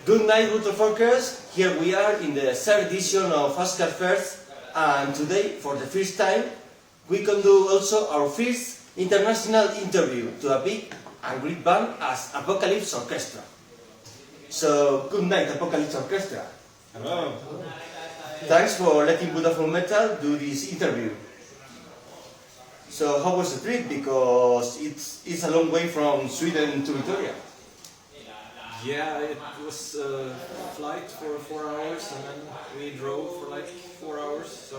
Good night, Ultrafolkers. Here we are in the third edition of asgardfest, and today, for the first time, we can do also our first international interview to a big and great band as Apocalypse Orchestra. So, good night, Apocalypse Orchestra. Hello. Thanks for letting Vodafone Metal do this interview. So, how was the trip? Because it's a long way from Sweden to Victoria. Yeah, it was a flight for 4 hours, and then we drove for like 4 hours. So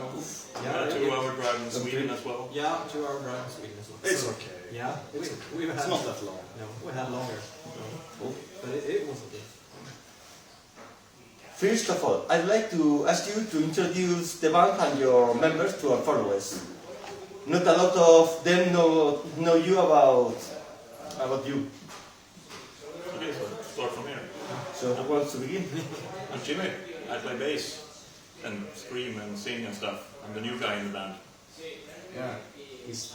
yeah, 2-hour drive in Sweden as well. Yeah, 2-hour drive in Sweden as well. It's okay. Yeah, it's not that long. No, we had longer. So, but it was okay. First of all, I'd like to ask you to introduce the band and your members to our followers. Not a lot of them know you about you. Okay, so start from here. So who wants to begin? I'm Jimmy. I play bass and scream and sing and stuff. I'm the new guy in the band. Yeah, he's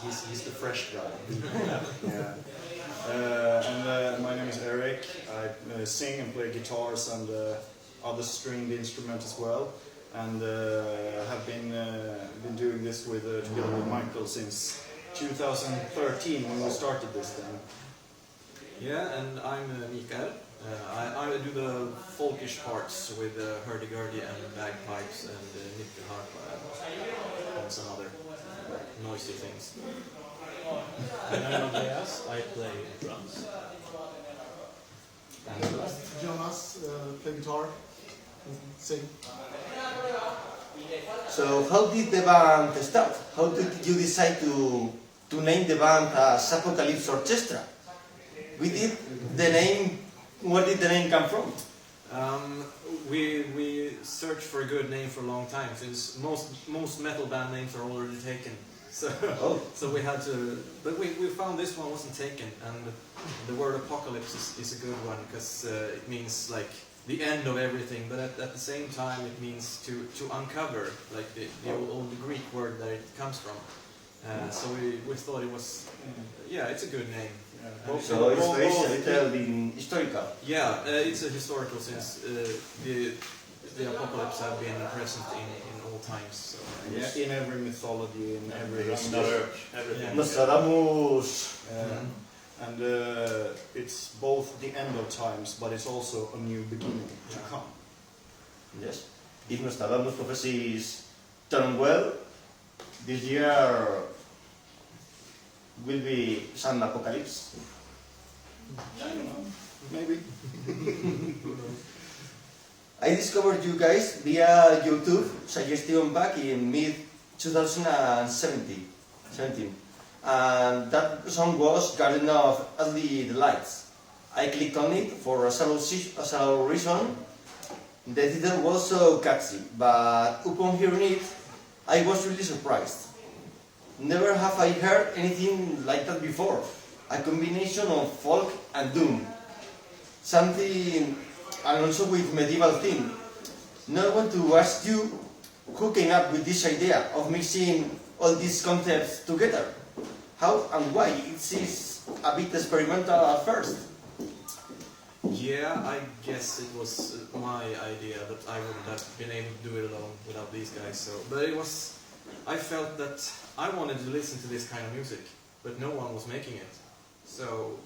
the fresh guy. Yeah. And my name is Eric. I sing and play guitars and other stringed instruments as well. And have been doing this together with Michael since 2013 when we started this thing. Yeah, and I'm Mikael. I do the folkish parts with hurdy-gurdy and bagpipes and nyckelharpa and some other noisy things. And I'm Andreas. I play drums. Jonas, play guitar and sing. So how did the band start? How did you decide to name the band as Apocalypse Orchestra? Where did the name come from? We searched for a good name for a long time since most metal band names are already taken. So we had to, but we found this one wasn't taken, and the word apocalypse is a good one because it means like the end of everything, but at the same time it means to uncover, like the old Greek word that it comes from. So we thought it was, it's a good name. So it's very historical. Yeah, it's a historical since the apocalypse have been present in all times. So. Yeah, in every mythology, in every history. Everything. Nostradamus. And it's both the end of times, but it's also a new beginning to come. Yes. If Nostradamus' prophecies turn well, this year will be some apocalypse. I don't know. Maybe. I discovered you guys via YouTube suggestion back in mid-2017. And that song was Garden of Earthly Delights. I clicked on it for a subtle reason. The title was so catchy, but upon hearing it, I was really surprised. Never have I heard anything like that before. A combination of folk and doom. Something, and also with medieval theme. Now I want to ask you, who came up with this idea of mixing all these concepts together? How and why? It is a bit experimental at first. Yeah, I guess it was my idea, but I wouldn't have been able to do it alone without these guys. So, but it was, I felt that I wanted to listen to this kind of music, but no one was making it. So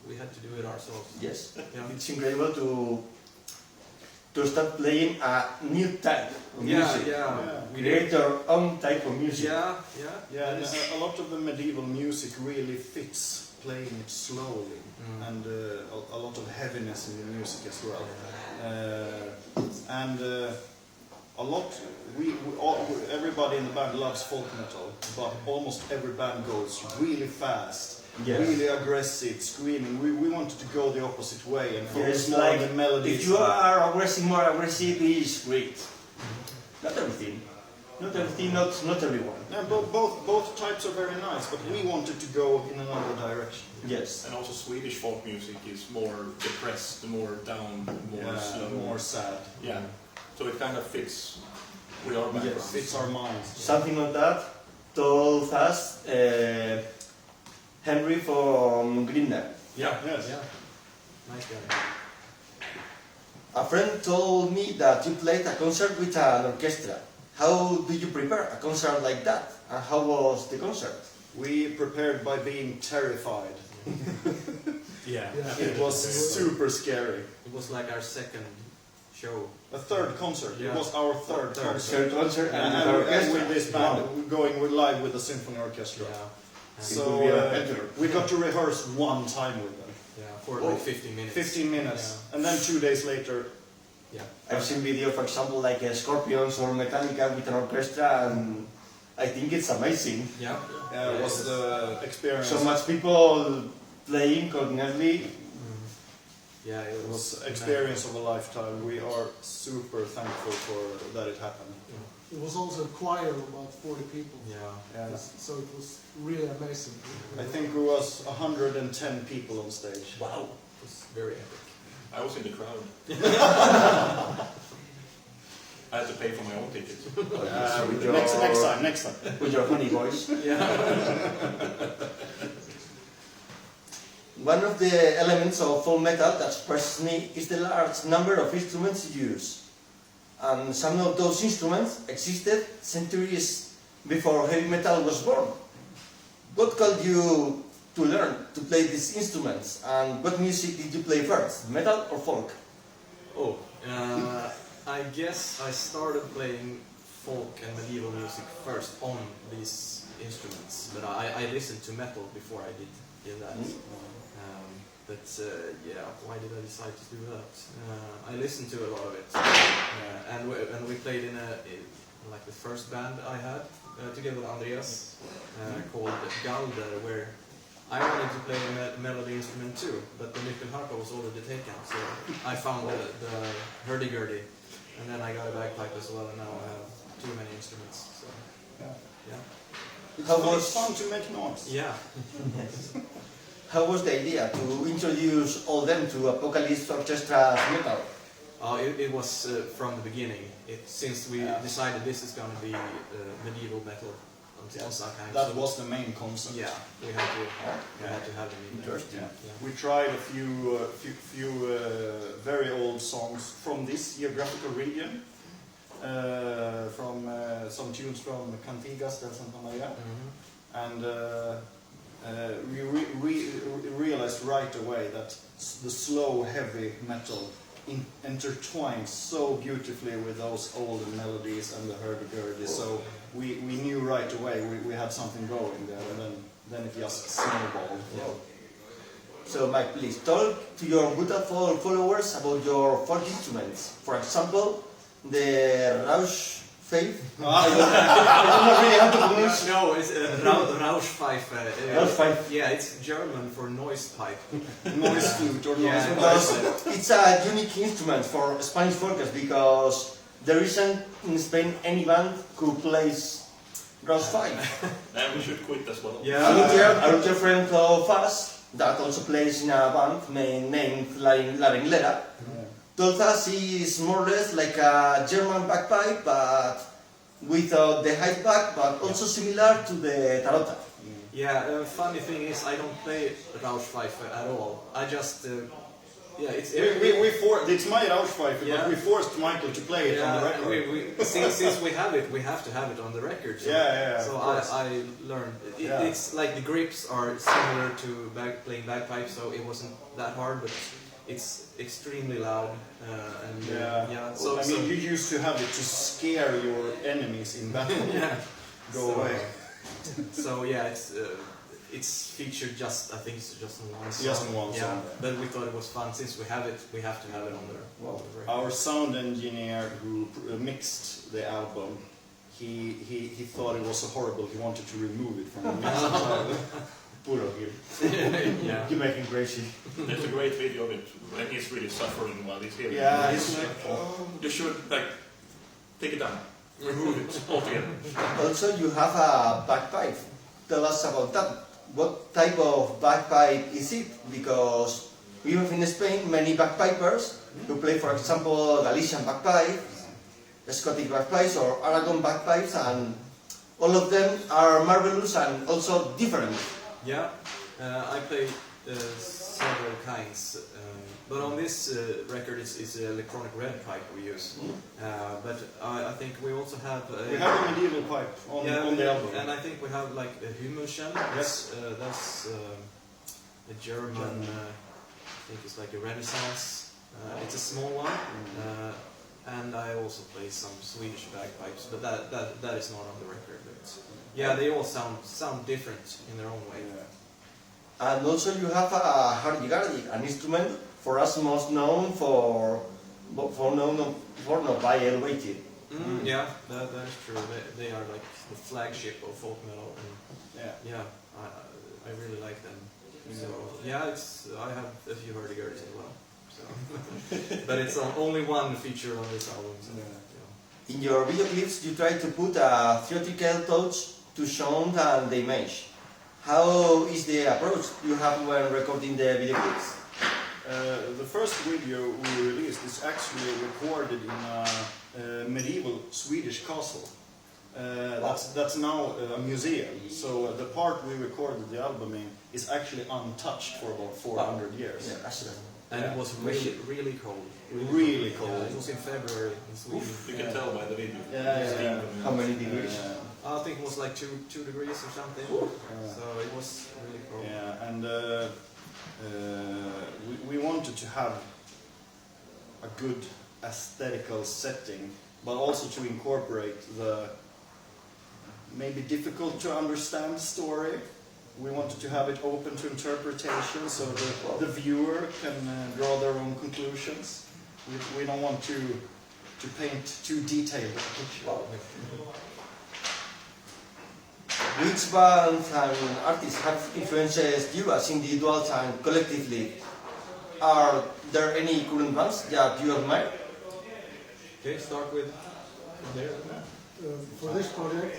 we had to do it ourselves. Yes, yeah. It's incredible to start playing a new type of music. We create our own type of music. Yeah. And a lot of the medieval music really fits playing it slowly, and a lot of heaviness in the music as well. Everybody in the band loves folk metal, but almost every band goes really fast, really aggressive, screaming. We wanted to go the opposite way and focus more on the melodies. If you are more aggressive, is great. Not everything. Not everyone. Yeah, both types are very nice, but we wanted to go in another direction. Yes. And also Swedish folk music is more depressed, more down, more slow. More sad. Yeah. So it kind of fits with our background. Yes, fits our minds. Something like that told us Henry from Greenland. Yeah. Yes. Yeah. Nice guy. A friend told me that you played a concert with an orchestra. How do you prepare a concert like that? And how was the concert? We prepared by being terrified. Yeah. It was super scary. It was like our second show. A third concert. Yeah. It was our third concert. Third concert and And, the orchestra. with this band, going live with the symphony orchestra. Yeah. So It will be an adventure. we got to rehearse one time with them. Yeah, for like 15 minutes. 15 minutes. Yeah. And then 2 days later, Yeah. I've seen video, for example, like Scorpions or Metallica with an orchestra, and I think it's amazing. Yeah. it was the experience. So much people playing continuously. Yeah, It was experience of a lifetime. We are super thankful for that it happened. It was also a choir of about 40 people. Yeah. So it was really amazing. I think it was 110 people on stage. Wow. It was very epic. I was in the crowd. I had to pay for my own ticket. With your- Next time. With your funny voice. Yeah. One of the elements of folk metal that surprises me is the large number of instruments used. And some of those instruments existed centuries before heavy metal was born. What caused you to learn to play these instruments, and what music did you play first, metal or folk? Oh, I guess I started playing folk and medieval music first on these instruments, but I listened to metal before I did that. But yeah, why did I decide to do that? I listened to a lot of it, and we played in like the first band I had together with Andreas called Galder, where I wanted to play a melody instrument too, but the nyckelharpa was already taken, so I found the hurdy-gurdy, and then I got a bagpipe as well, and now I have too many instruments. So yeah, It's fun to make noise. yeah. How was the idea to introduce all them to Apocalypse Orchestra metal? It was from the beginning. Since we decided this is going to be medieval metal on some kind. That was the main concept. Yeah, we had to have them in there. Interesting. Yeah. We tried a few very old songs from this geographical region, from some tunes from Cantigas del Santa Maria, and we realized right away that the slow, heavy metal intertwines so beautifully with those old melodies and the hurdy-gurdy. So we knew right away we had something going there, and then it just snowballed. Yeah. So Mike, please talk to your beautiful followers about your folk instruments. For example, the Rausch Faith. I don't know really how to pronounce. No, it's Rauschpfeife. Rauschpfeife. Yeah, it's German for noise pipe. Noise flute or noise Yeah. Because it's a unique instrument for Spanish folkers, because there isn't in Spain any band who plays Rauschpfeife. And we should quit as well. Yeah. A good friend of us that also plays in a band named La Renglera told us it's more or less like a German bagpipe, but without the high back, but also similar to the tarota. Yeah, funny thing is I don't play Rauschpfeife at all. I just, it's... It's my Rauschpfeife, Yeah. but we forced Michael to play it on the record. Since we have it, we have to have it on the record. So, So I learned. It's like the grips are similar to playing bagpipes, so it wasn't that hard, but it's extremely loud. So I mean, you used to have it to scare your enemies in battle. Go away. So yeah, it's featured just, I think it's just in one song. Just in one song. But we thought it was fun. Since we have it, we have to have it on the record. Our sound engineer who mixed the album, he thought it was so horrible. He wanted to remove it from the mix. Puro here. Yeah. You're making crazy. There's a great video of it when he's really suffering while he's here. Yeah, He's like, you should take it down, remove it altogether. Also, you have a bagpipe. Tell us about that. What type of bagpipe is it? Because we have in Spain many bagpipers who play, for example, Galician bagpipe, Scottish bagpipes, or Aragon bagpipes, and all of them are marvelous and also different. Yeah, I play several kinds. But on this record, it's an electronic red pipe we use. But I think we also have We have a medieval pipe on the album. and I think we have like a Hümmelchen. Yes. That's a German. I think it's like a Renaissance. It's a small one. And I also play some Swedish bagpipes, but that is not on the record. But yeah, they all sound different in their own way. Yeah. And also you have a hardigardi, an instrument for us most known for by elevated. Yeah, that is true. They are like the flagship of folk metal. And yeah, I really like them. So yeah, I have a few hardigardis as well. So. But it's only one feature on this album. So, yeah. In your video clips, you try to put a theatrical touch to sound and the image. How is the approach you have when recording the video clips? The first video we released is actually recorded in a medieval Swedish castle. That's now a museum. So the part we recorded the album in is actually untouched for about 400 years. Yeah, actually. And it was really cold. Really cold. Yeah, it was in February in Sweden. You can tell by the video. Yeah. How many degrees? I think it was like 2 degrees or something. So it was really cold. Yeah, and we wanted to have a good aesthetical setting, but also to incorporate the maybe difficult to understand story. We wanted to have it open to interpretation, so the viewer can draw their own conclusions. We don't want to paint too detailed a picture. Which bands and artists have influenced you as individuals and collectively? Are there any current bands that you admire? Okay, start with there. For this project,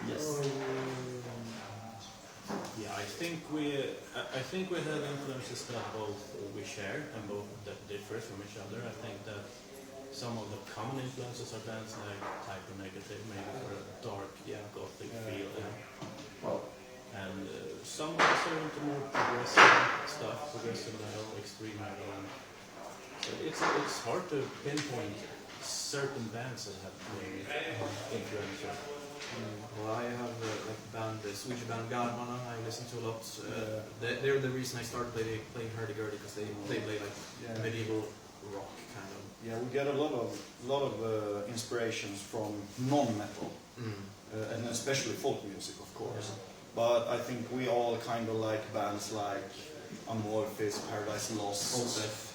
Yes. Yeah, I think we have influences that both we share and both that differ from each other. I think that some of the common influences are bands like Type O Negative, maybe for a dark, gothic feel. Wow. And some of us are into more progressive stuff, progressive metal, extreme metal. And so it's hard to pinpoint certain bands that have been influential. Well, I have the Swedish band Garmarna I listen to a lot. They're the reason I started playing hurdy-gurdy, because they play like medieval rock kind of. Yeah, we get a lot of inspirations from non-metal, and especially folk music, of course. But I think we all kind of like bands like Amorphis, Paradise Lost,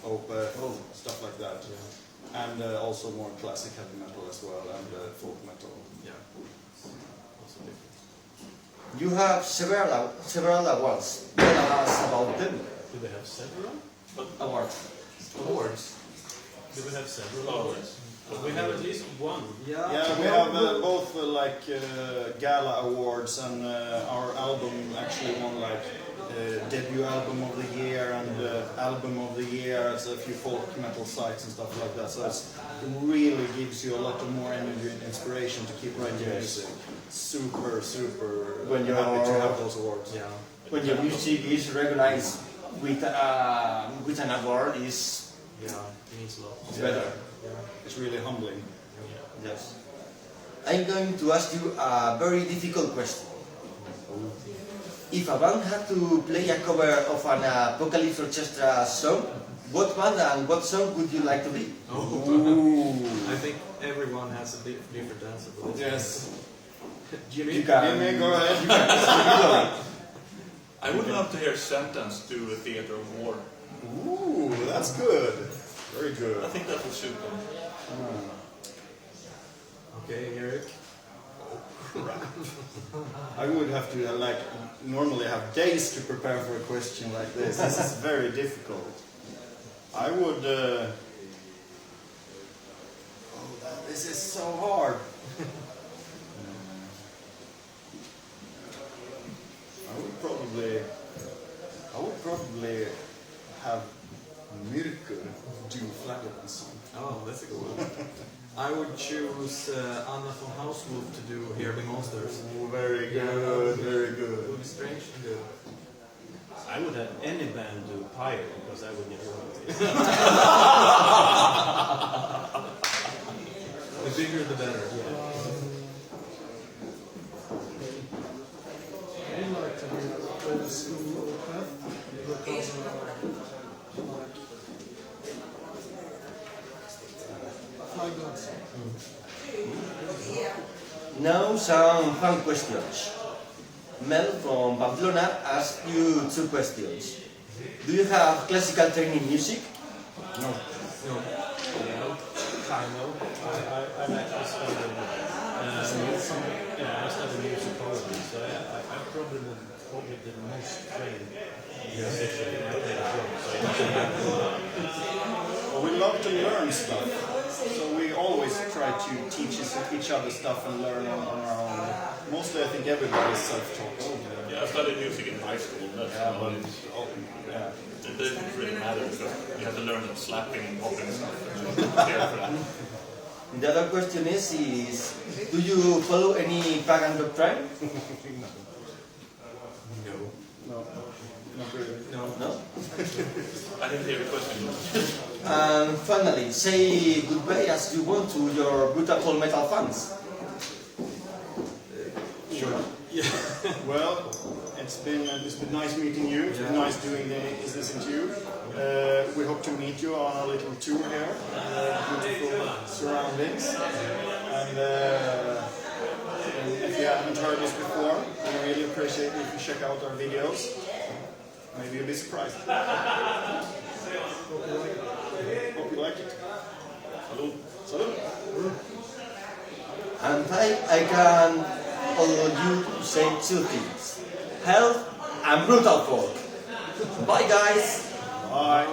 Opeth, stuff like that. Yeah. And also more classic heavy metal as well, and folk metal. Yeah. Also different. You have several awards. Tell us about them. Do they have several? Awards. Awards. Do we have several awards? We have at least one. Yeah. Yeah, we have both gala awards, and our album actually won like debut album of the year and album of the year at a few folk metal sites and stuff like that. So it really gives you a lot of more energy and inspiration to keep writing music. Super When you're happy to have those awards. Yeah. When your music is recognized with an award, is Yeah, it means a lot. better. Yeah. It's really humbling. Yes. I'm going to ask you a very difficult question. If a band had to play a cover of an Apocalypse Orchestra song, what band and what song would you like to be? I think everyone has a different answer for this. Yes. You can go ahead. I would love to hear Sentence do a Theatre of War. Ooh, that's good. Very good. I think that would suit them. Okay, Eric. I would have to normally have days to prepare for a question like this. This is very difficult. I would. This is so hard. I would probably have Myrkur do Flagellant's song. Oh, that's a good one. I would choose Anna von Hauswolf to do Hear the Monsters. Oh, very good, very It good. would be strange and good. I would have any band do Pyre because I would get royalties. The bigger the better. I would like to hear old school Opeth because Fly Gods. Now some fun questions. Mel from Pamplona asked you 2 questions. Do you have classical training music? No. No. Kind of. I'm actually studying. I study musicology, so I'm probably the most trained musician in my drum. Well, we love to learn stuff, so we always try to teach each other stuff and learn on our own. Mostly, I think everybody is self-taught. Yeah, I studied music in high school. That's about it. It didn't really matter because you had to learn slapping and popping and stuff. The other question is do you follow any pagan doctrine? No. No, not really. No? I didn't hear the question. And finally, say goodbye as you want to your brutal metal fans. Sure. Yeah. Well, it's been nice meeting you. It's been nice doing this interview. We hope to meet you on our little tour here in beautiful surroundings. And if you haven't heard this before, we really appreciate it if you check out our videos. Maybe you'll be surprised. Hope you like it. Salud. Salud. And I can allow you to say 2 things. Health and brutal folk. Bye guys! Bye.